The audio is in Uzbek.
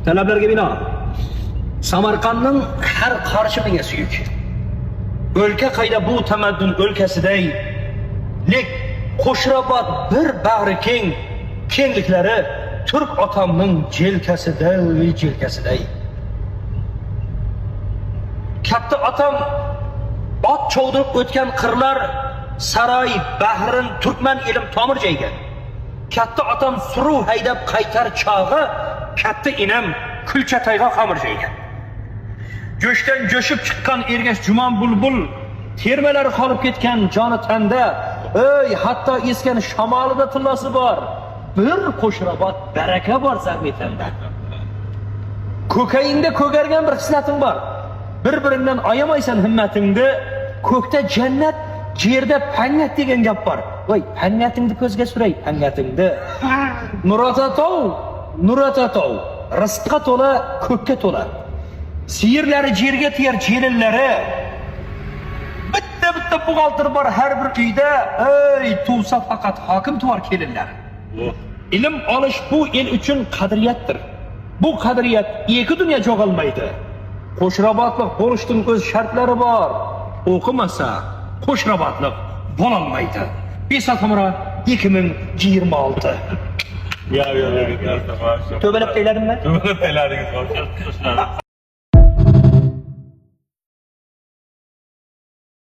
Talablarga bino Samarqandning har qarshi menga suyuk. O'lka qayda bu tamaddun o'lkasiday, lek Qo'shrabot bir bag'ri keng, kengliklari Turk otamning jelkasiday. Katta otam ot cho'g'dirib o'tgan qirlar saroy bahrin turkman ilm tomir jaygan. Katta otam suruv haydab qaytar chog'i, katta inam kulchatayga xamir jaygan. Jo'shdan jo'shib chiqqan ergash jumon bulbul, termalari qolib ketgan joni tanda, ey hatto esgan shamolida tillasi bor. Bir Qo'shrabot baraka bor zahmetanda. Ko'kayingda ko'gargan bir hislating bor. Bir-biringdan ayamaysan himmatingni, ko'kda jannat, yerda pannat degan gap bor. Voy, pannatingni ko'zga suray, pannatingni. Nuratatov, rizqqa to'la, ko'kka to'la. Siyirlari yerga tiyar jelillari. Bitta buxgalter bor har bir uyda, ey, tuvsa faqat hokim tuvar kelinlar. Ilm olish bu el uchun qadriyatdir. Bu qadriyat ikki dunyo jo'g'almaydi. Qo'shrabotlik bo'lishning o'z shartlari bor. O'qimasa Qo'shrabotlik bo'lolmaydi. Besat Hamra 2026. Ya. To'balab tayladimmi? To'balab tayladingiz.